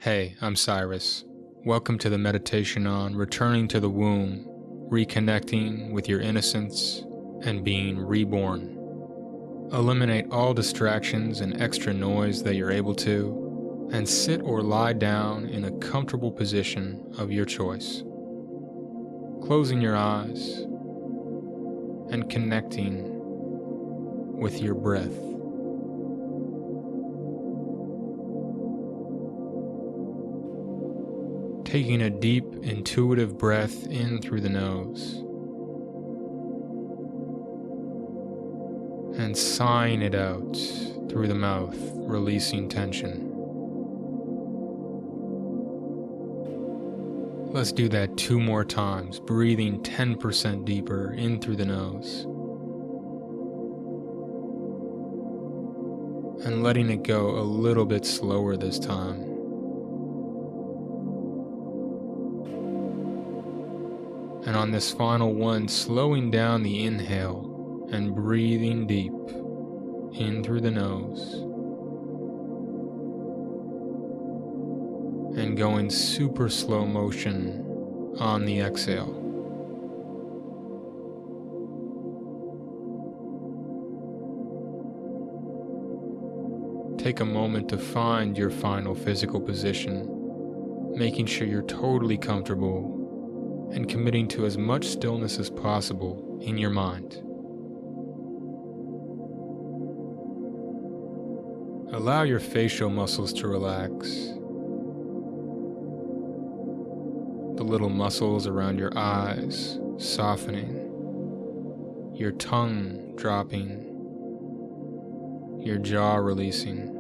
Hey, I'm Cyrus. Welcome to the meditation on returning to the womb, reconnecting with your innocence, and being reborn. Eliminate all distractions and extra noise that you're able to, and sit or lie down in a comfortable position of your choice. Closing your eyes and connecting with your breath. Taking a deep, intuitive breath in through the nose and sighing it out through the mouth, releasing tension. Let's do that 2 more times, breathing 10% deeper in through the nose and letting it go a little bit slower this time. And on this final one, slowing down the inhale and breathing deep in through the nose and going super slow motion on the exhale. Take a moment to find your final physical position, making sure you're totally comfortable and committing to as much stillness as possible in your mind. Allow your facial muscles to relax. The little muscles around your eyes softening, your tongue dropping, your jaw releasing,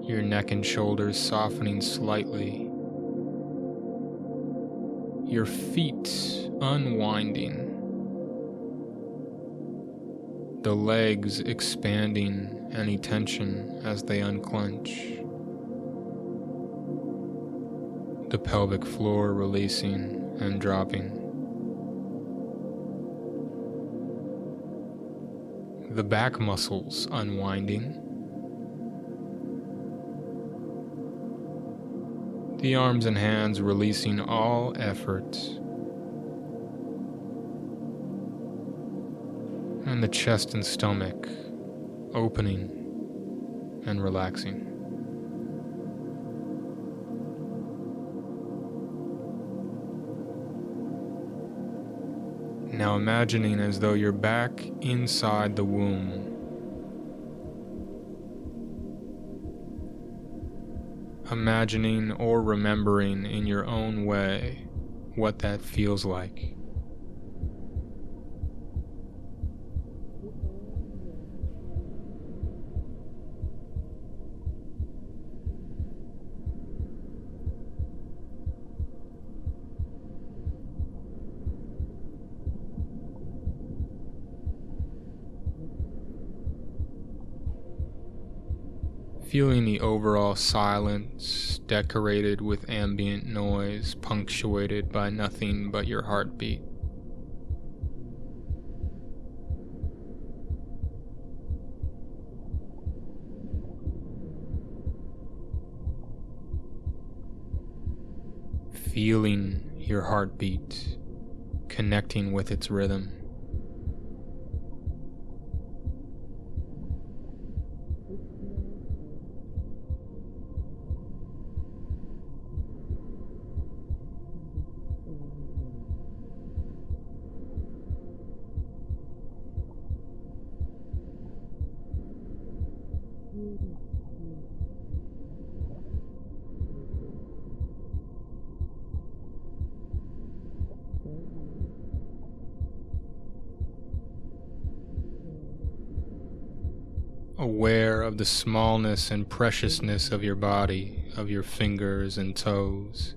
your neck and shoulders softening slightly, your feet unwinding, the legs expanding any tension as they unclench, the pelvic floor releasing and dropping, the back muscles unwinding, the arms and hands releasing all effort, and the chest and stomach opening and relaxing. Now imagining as though you're back inside the womb. Imagining or remembering in your own way what that feels like. Feeling the overall silence decorated with ambient noise, punctuated by nothing but your heartbeat. Feeling your heartbeat, connecting with its rhythm. Aware of the smallness and preciousness of your body, of your fingers and toes.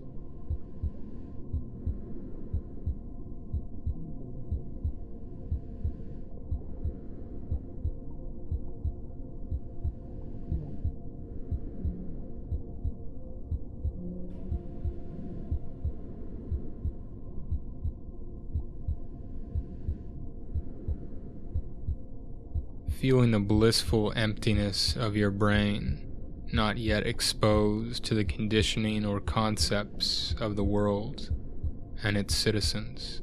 Feeling the blissful emptiness of your brain, not yet exposed to the conditioning or concepts of the world and its citizens.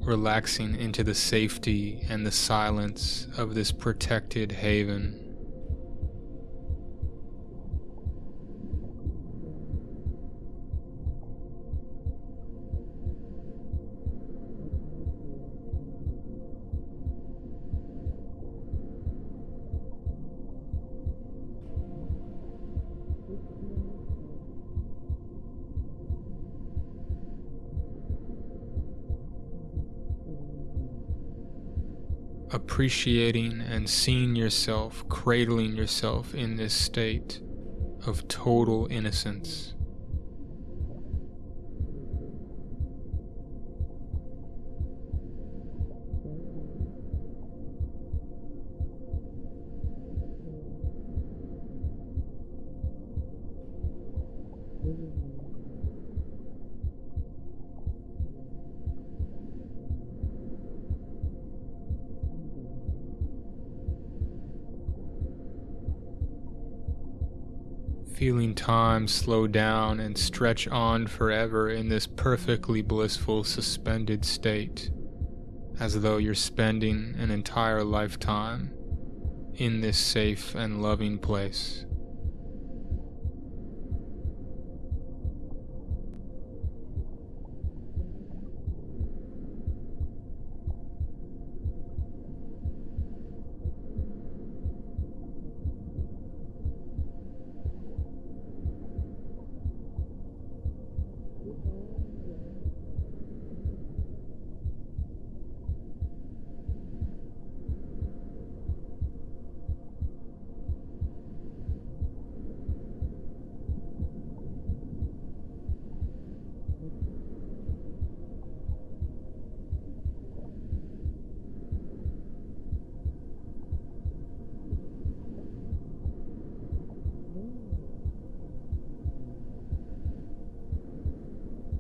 Relaxing into the safety and the silence of this protected haven. Appreciating and seeing yourself, cradling yourself in this state of total innocence. Feeling time slow down and stretch on forever in this perfectly blissful suspended state, as though you're spending an entire lifetime in this safe and loving place.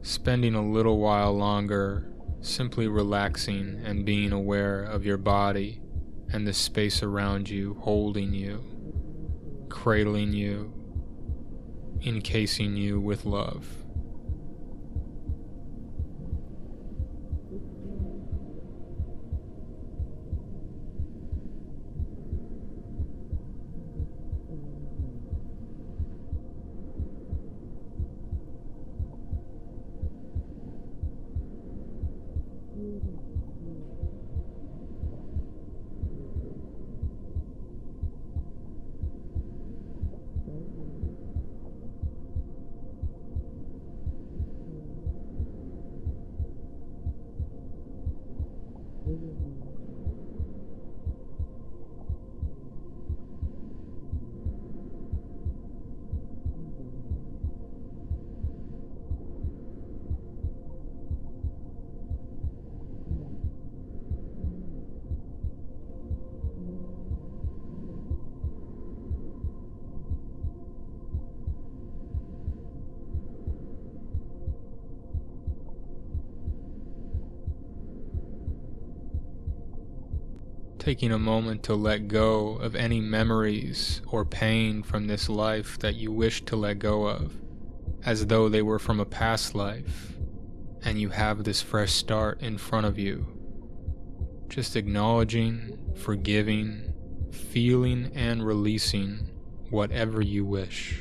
Spending a little while longer simply relaxing and being aware of your body and the space around you, holding you, cradling you, encasing you with love. Taking a moment to let go of any memories or pain from this life that you wish to let go of, as though they were from a past life, and you have this fresh start in front of you. Just acknowledging, forgiving, feeling, and releasing whatever you wish.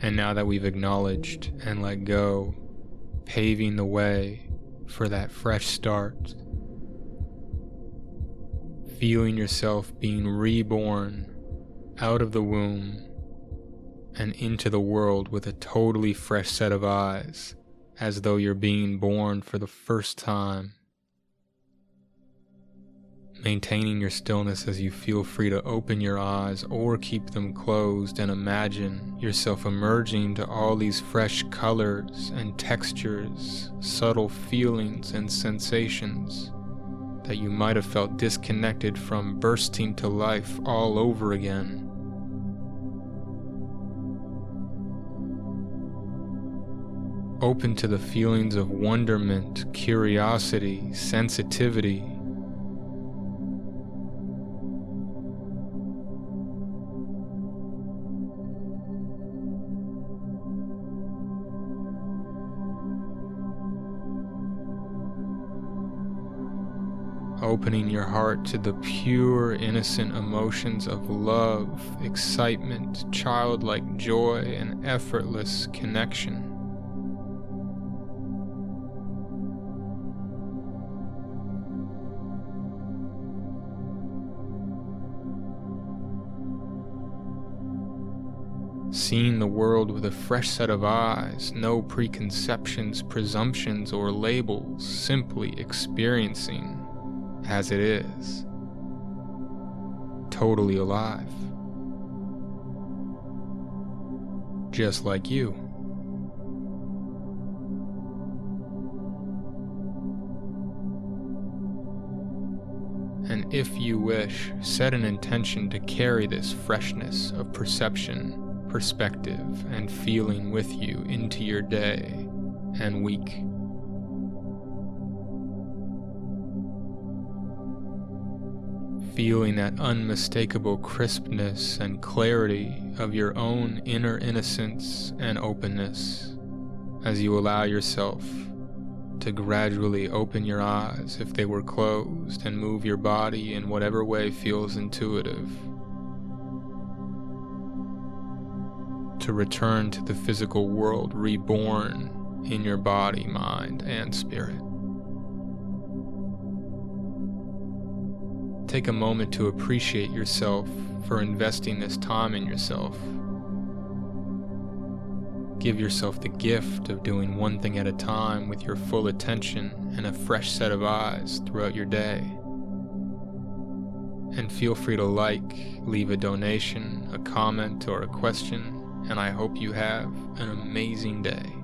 And now that we've acknowledged and let go, paving the way for that fresh start, feeling yourself being reborn out of the womb and into the world with a totally fresh set of eyes, as though you're being born for the first time. Maintaining your stillness as you feel free to open your eyes or keep them closed, and imagine yourself emerging to all these fresh colors and textures, subtle feelings and sensations that you might have felt disconnected from, bursting to life all over again. Open to the feelings of wonderment, curiosity, sensitivity. Opening your heart to the pure, innocent emotions of love, excitement, childlike joy, and effortless connection. Seeing the world with a fresh set of eyes, no preconceptions, presumptions, or labels, simply experiencing as it is, totally alive, just like you. And if you wish, set an intention to carry this freshness of perception, perspective, and feeling with you into your day and week. Feeling that unmistakable crispness and clarity of your own inner innocence and openness as you allow yourself to gradually open your eyes if they were closed and move your body in whatever way feels intuitive, to return to the physical world reborn in your body, mind, and spirit. Take a moment to appreciate yourself for investing this time in yourself. Give yourself the gift of doing one thing at a time with your full attention and a fresh set of eyes throughout your day. And feel free to leave a donation, a comment, or a question, and I hope you have an amazing day.